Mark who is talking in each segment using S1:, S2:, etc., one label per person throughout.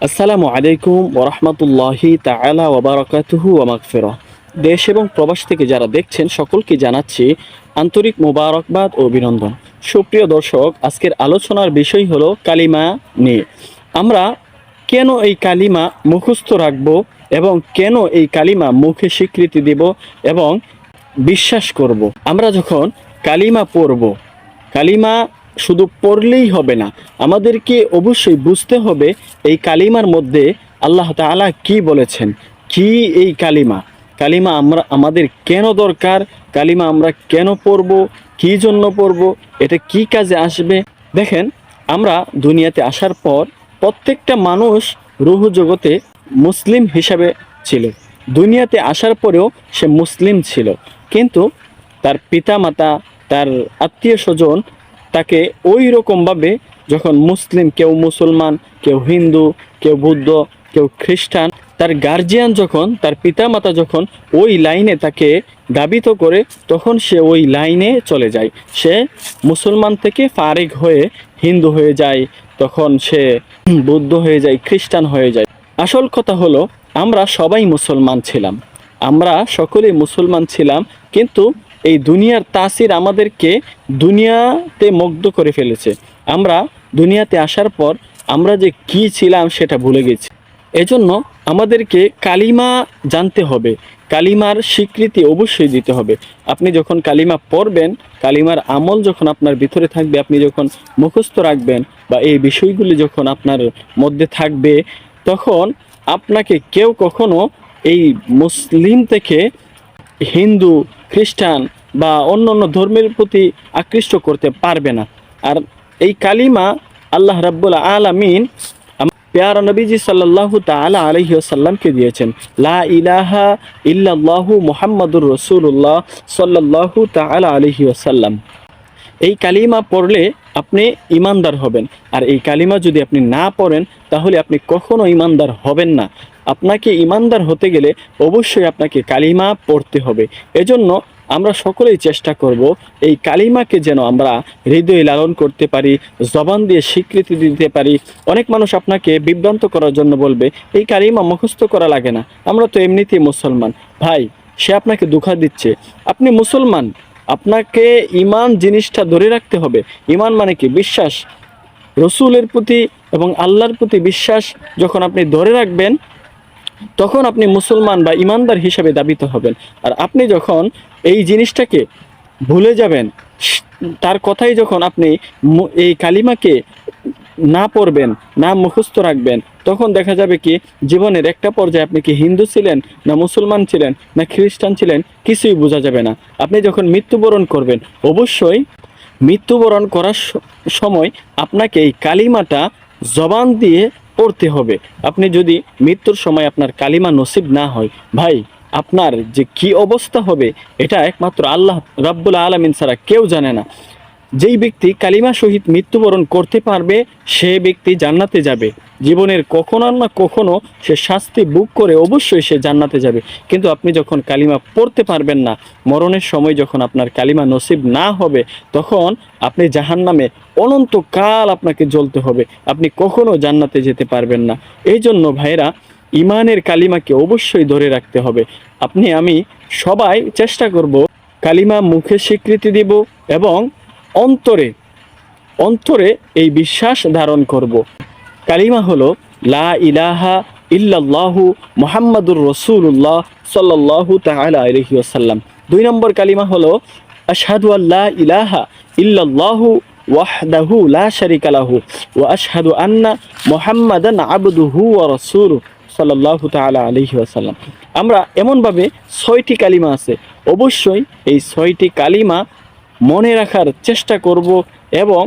S1: আসসালামু আলাইকুম ওরহমতুল্লাহি তাআলা ওয়া বারাকাতুহু ওয়া মাগফিরাহ। দেশ এবং প্রবাস থেকে যারা দেখছেন সকলকে জানাচ্ছি আন্তরিক মোবারকবাদ ও অভিনন্দন। সুপ্রিয় দর্শক, আজকের আলোচনার বিষয় হলো কালিমা নিয়ে। আমরা কেন এই কালিমা মুখস্থ রাখব এবং কেন এই কালিমা মুখে স্বীকৃতি দেব এবং বিশ্বাস করব। আমরা যখন কালিমা পড়ব, কালিমা শুধু পড়লেই হবে না, আমাদেরকে অবশ্যই বুঝতে হবে এই কালিমার মধ্যে আল্লাহ তাআলা কি বলেছেন, কি এই কালিমা। কালিমা আমাদের কেন দরকার, কালিমা আমরা কেন পড়ব, কি জন্য পড়ব, এটা কি কাজে আসবে। দেখেন, আমরা দুনিয়াতে আসার পর প্রত্যেকটা মানুষ রূহ জগতে মুসলিম হিসাবে ছিল। দুনিয়াতে আসার পরেও সে মুসলিম ছিল, কিন্তু তার পিতামাতা, তার আত্মীয় স্বজন তাকে ওই রকমভাবে, যখন মুসলিম, কেউ মুসলমান, কেউ হিন্দু, কেউ বৌদ্ধ, কেউ খ্রিস্টান, তার গার্জিয়ান যখন, তার পিতামাতা যখন ওই লাইনে তাকে ধাবিত করে, তখন সে ওই লাইনে চলে যায়। সে মুসলমান থেকে ফারিগ হয়ে হিন্দু হয়ে যায়, তখন সে বৌদ্ধ হয়ে যায়, খ্রিস্টান হয়ে যায়। আসল কথা হলো, আমরা সবাই মুসলমান ছিলাম, আমরা সকলেই মুসলমান ছিলাম, কিন্তু এই দুনিয়ার তাসির আমাদেরকে দুনিয়াতে মুগ্ধ করে ফেলেছে। আমরা দুনিয়াতে আসার পর আমরা যে কি ছিলাম সেটা ভুলে গেছি। এজন্য আমাদেরকে কালিমা জানতে হবে, কালিমার স্বীকৃতি অবশ্যই দিতে হবে। আপনি যখন কালিমা পড়বেন, কালিমার আমল যখন আপনার ভিতরে থাকবে, আপনি যখন মুখস্থ রাখবেন বা এই বিষয়গুলি যখন আপনার মধ্যে থাকবে, তখন আপনাকে কেউ কখনো এই মুসলিম থেকে হিন্দু, খ্রিস্টান বা অন্য অন্য ধর্মের প্রতি আকৃষ্ট করতে পারবে না। আর এই কালিমা আল্লাহ রাব্বুল আলামিন প্যারা নবীজি সাল্লাল্লাহু তাআলা আলাইহি ওয়াসাল্লামকে দিয়েছেন। লা ইলাহা ইল্লাল্লাহু মুহাম্মাদুর রাসূলুল্লাহ সাল্লাল্লাহু তাআলা আলাইহি ওয়াসাল্লাম। এই কালিমা পড়লে আপনি ইমানদার হবেন, আর এই কালিমা যদি আপনি না পড়েন তাহলে আপনি কখনো ইমানদার হবেন না। আপনাকে ইমানদার হতে গেলে অবশ্যই আপনাকে কালিমা পড়তে হবে। এজন্য আমরা সকলেই চেষ্টা করব এই কালিমাকে যেন আমরা হৃদয়ে লালন করতে পারি, জবান দিয়ে স্বীকৃতি দিতে পারি। অনেক মানুষ আপনাকে বিভ্রান্ত করার জন্য বলবে এই কালিমা মুখস্থ করা লাগে না, আমরা তো এমনিতেই মুসলমান। ভাই, সে আপনাকে ধোঁকা দিচ্ছে। আপনি মুসলমান, আপনাকে ইমান জিনিসটা ধরে রাখতে হবে। ইমান মানে কি? বিশ্বাস। রসুলের প্রতি এবং আল্লাহর প্রতি বিশ্বাস যখন আপনি ধরে রাখবেন, তখন আপনি মুসলমান বা ইমানদার হিসাবে দাবিত হবেন। আর আপনি যখন এই জিনিসটাকে ভুলে যাবেন, তার কথাই যখন আপনি এই কালিমাকে না পড়বেন, না মুখস্থ রাখবেন, তখন দেখা যাবে কি জীবনের একটা পর্যায়ে আপনি কি হিন্দু ছিলেন, না মুসলমান ছিলেন, না খ্রিস্টান ছিলেন, কিছুই বোঝা যাবে না। আপনি যখন মৃত্যুবরণ করবেন, অবশ্যই মৃত্যুবরণ করার সময় আপনাকে এই কালিমাটা জবান দিয়ে পড়তে হবে। আপনি যদি মৃত্যুর সময় আপনার কালিমা নসিব না হয়, ভাই, আপনার যে কি অবস্থা হবে এটা একমাত্র আল্লাহ রাব্বুল আলামিন ছাড়া কেউ জানে না। যেই ব্যক্তি কালিমা সহিত মৃত্যুবরণ করতে পারবে, সে ব্যক্তি জান্নাতে যাবে। জীবনের কখনো না কখনো সে শাস্তি ভোগ করে অবশ্যই সে জান্নাতে যাবে। কিন্তু আপনি যখন কালিমা পড়তে পারবেন না, মরণের সময় যখন আপনার কালিমা নসিব না হবে, তখন আপনি জাহান্নামে অনন্তকাল আপনাকে জ্বলতে হবে, আপনি কখনো জান্নাতে যেতে পারবেন না। এই জন্য ভাইরা, ইমানের কালিমাকে অবশ্যই ধরে রাখতে হবে। আপনি, আমি সবাই চেষ্টা করব কালিমা মুখে স্বীকৃতি দিব এবং অন্তরে অন্তরে এই বিশ্বাস ধারণ করব। কালিমা হলো লা ইলাহা ইল্লাল্লাহু মুহাম্মাদুর রাসূলুল্লাহ সাল্লাল্লাহু তাআলা আলাইহি ওয়াসাল্লাম। 2 নম্বর কালিমা হলো আশহাদু আল্লা ইলাহা ইল্লাল্লাহু ওয়াহদাহু লা শারীকা লাহু ওয়া আশহাদু আন্না মুহাম্মাদান আবদুহু ওয়া রাসূলুহু সাল্লাল্লাহু তাআলা আলাইহি ওয়াসাল্লাম। আমরা এমনভাবে 6টি কালিমা আছে, অবশ্যই এই 6টি কালিমা মনে রাখার চেষ্টা করব এবং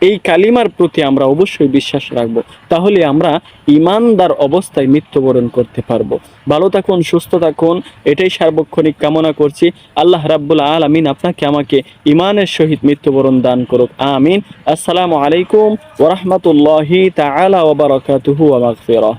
S1: এই কালিমার প্রতি আমরা অবশ্যই বিশ্বাস রাখব। তাহলে আমরা ইমানদার অবস্থায় মৃত্যুবরণ করতে পারবো। ভালো থাকুন, সুস্থ থাকুন, এটাই সার্বক্ষণিক কামনা করছি। আল্লাহ রাব্বুল আলামিন আপনাকে আমাকে ইমানের সহিত মৃত্যুবরণ দান করুক, আমিন। আসসালামু আলাইকুম ওয়া রাহমাতুল্লাহি তাআলা ওয়া বারাকাতুহু ওয়া মাগফিরাহ।